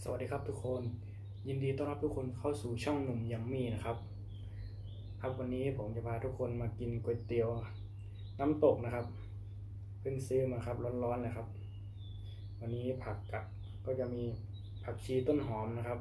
สวัสดีครับทุกคนยินดีต้อนรับทุกคนเข้าสู่ช่องหนุ่มยัมมี่นะครับวันนี้ผมจะพาทุกคนมากินก๋วยเตี๋ยวน้ำตกนะครับเพิ่งซื้อมาครับร้อนๆเลยครับวันนี้ผักกับก็จะมีผักชีต้นหอมนะครับ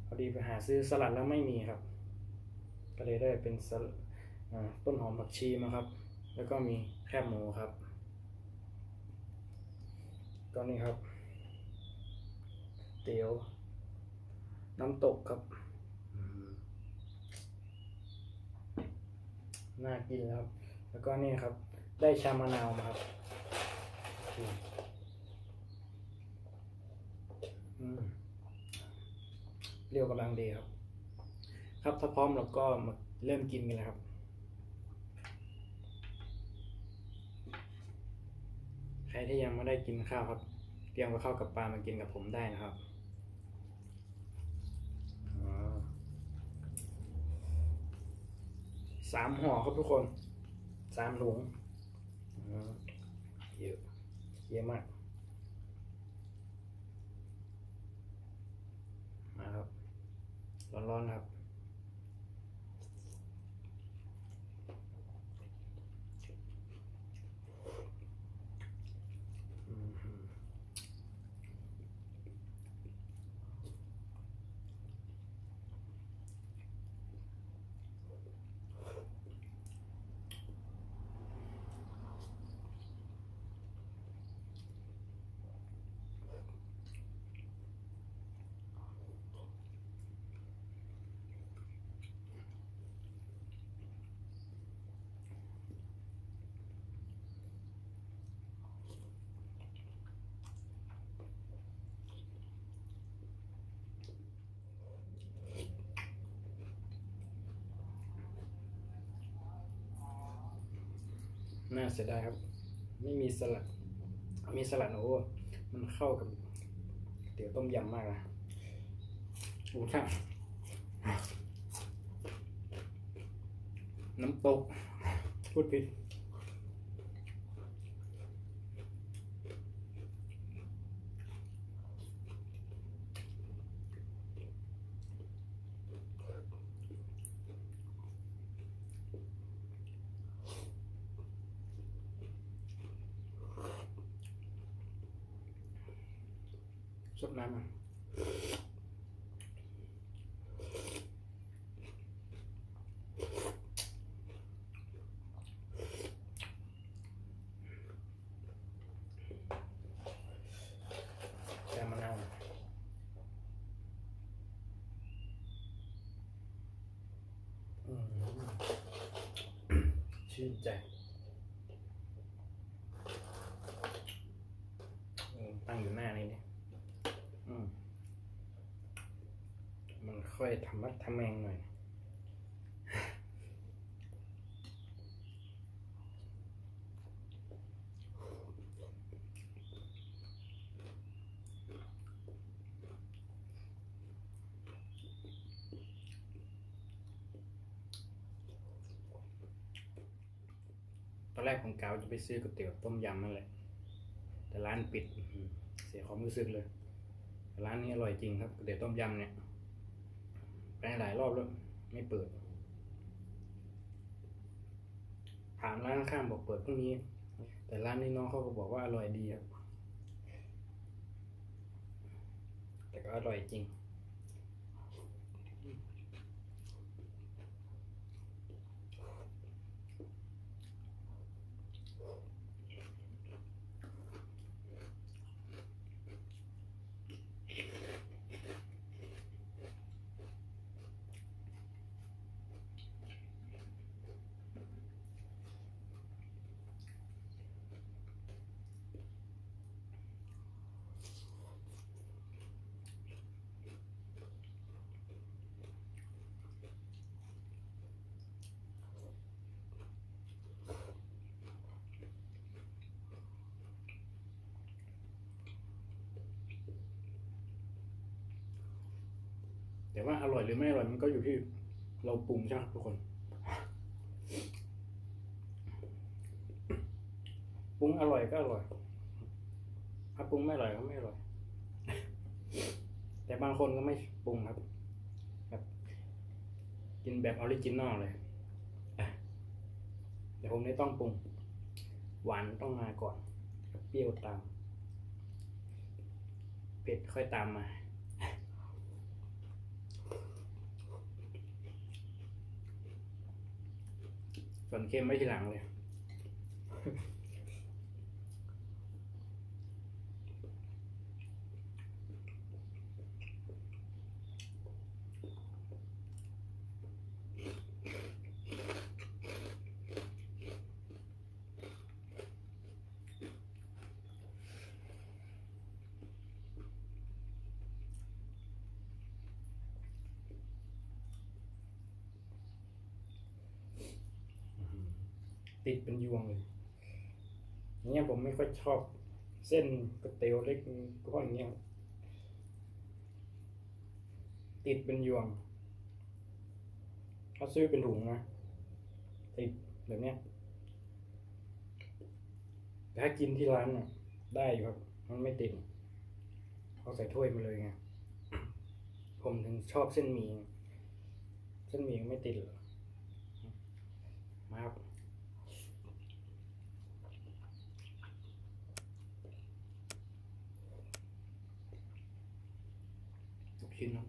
พอดีไปหาซื้อสลัดแล้วไม่มีครับก็เลยได้เป็นต้นหอมผักชีมาครับแล้วก็มีแคบหมูครับก็นี่ครับเตี๋ยวน้ำตกครับน่ากินครับแล้วก็นี่ครับได้ชามะนาวมาครับเรียวกำลังดีครับถ้าพร้อมเราก็มาเริ่มกินกันเลยครับใครที่ยังไม่ได้กินข้าวครับเตรียมกับข้าวกับปลามากินกับผมได้นะครับ3 ห่อครับทุกคน3 ถุงเยอะเยอะมากมาครับร้อนๆครับน่าเสียดายครับไม่มีสลัดมีสลัดโอ้มันเข้ากับเตี๋ยวต้มยำมากนะโอ้ช่างน้ำตกพูดผิดสดน้ำมันแกมะนาวชื่นใจตั้งอยู่หน้านี้เนี่ยมันค่อยทำมัดทำแมงหน่อยตอนแรกผมกะว่าจะไปซื้อก๋วยเตี๋ยวต้มยำนั่นแหละแต่ร้านปิดเสียความรู้สึกเลยร้านนี้อร่อยจริงครับก๋วยเตี๋ยวต้มยำเนี่ยไปหลายรอบแล้วไม่เปิดถามร้านข้างบอกเปิดพรุ่งนี้แต่ร้านนี้น้องเขาก็บอกว่าอร่อยดีครับแต่ก็อร่อยจริงแต่ว่าอร่อยหรือไม่อร่อยมันก็อยู่ที่เราปรุงใช่ไหมทุกคนปรุงอร่อยก็อร่อยถ้าปรุงไม่อร่อยก็ไม่อร่อย บางคนก็ไม่ปรุงครับแบบกินแบบออริจินอลเลยแต่ผมไม่ต้องปรุงหวานต้องมาก่อนเปรี้ยวตามเผ็ดค่อยตามมาส่วนเค็มไม่ทีหลังเลยติดเป็นยวงเลยเนี่ยผมไม่ค่อยชอบเส้นก๋วยเตี๋ยวเล็กก้อนเงี้ยติดเป็นยวงถ้าซื้อเป็นถุงนะติดแบบเนี้ยแต่ถ้ากินที่ร้านน่ะได้อยู่ครับมันไม่ติดเขาใส่ถ้วยมาเลยไงผมถึงชอบเส้นหมี่ไม่ติดหรอกมาครับลูกชิ้นเนาะ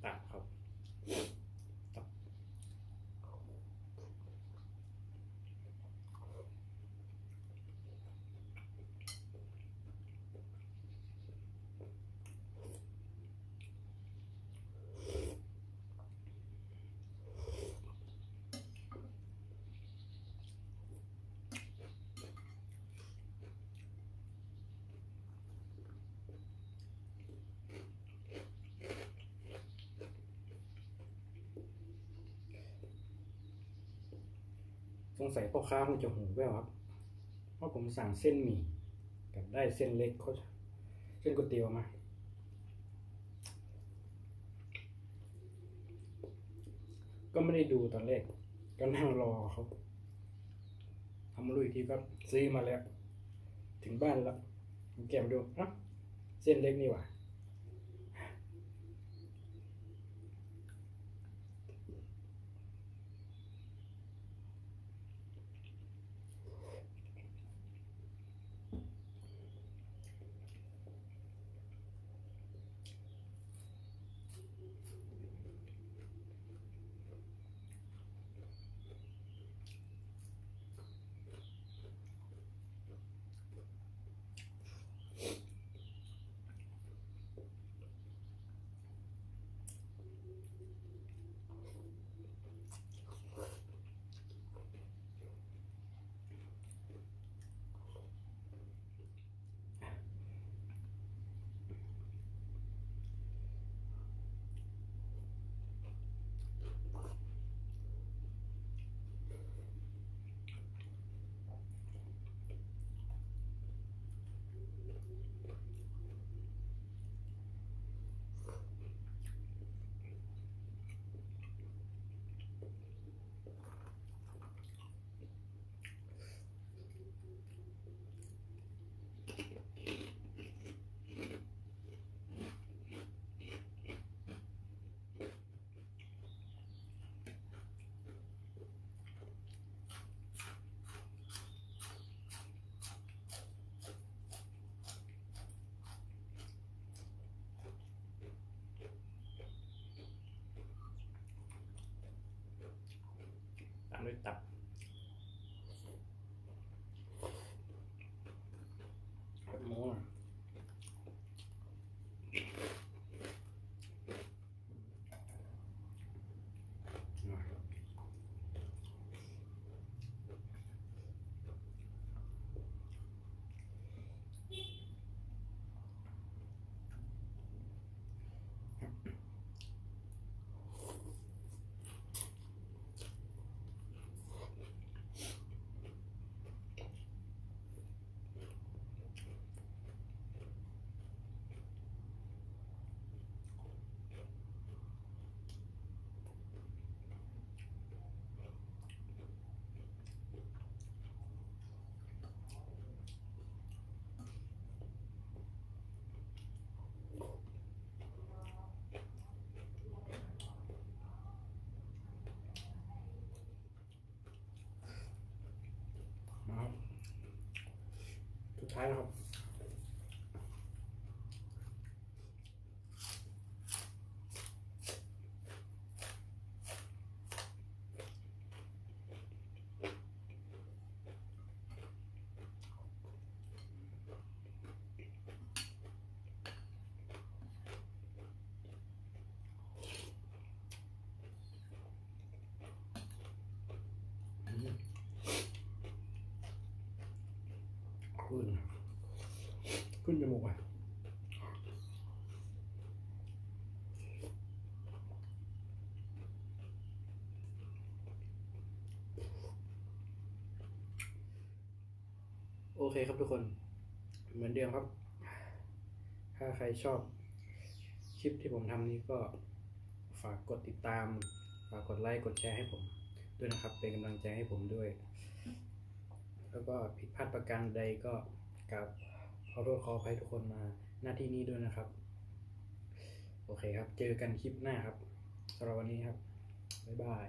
ตับครับตับสงสัยพ่อค้าคงจะหูแว่วครับเพราะผมสั่งเส้นหมี่กับได้เส้นเล็กเขาเส้นก๋วยเตี๋ยวมาก็ไม่ได้ดูตอนแรกก็นั่งรอเขาทำมาลุยทีก็ซื้อมาแล้วถึงบ้านแล้วแกะมาดูอ่ะเส้นเล็กนี่หว่าตามด้วยตับหมู ท้ายแล้วครับขึ้นจมูกอ่ะโอเคครับทุกคนเหมือนเดิมครับ ถ้าใครชอบคลิปที่ผมทำนี้ก็ฝากกดติดตาม ฝากกดไลค์กดแชร์ให้ผมด้วยนะครับ เป็นกำลังใจให้ผมด้วย แล้วก็ผิดพลาดประการใดก็กราบขอโทษขออภัยทุกคนมาหน้าที่นี้ด้วยนะครับ โอเคครับ เจอกันคลิปหน้าครับสำหรับวันนี้ครับบ๊ายบาย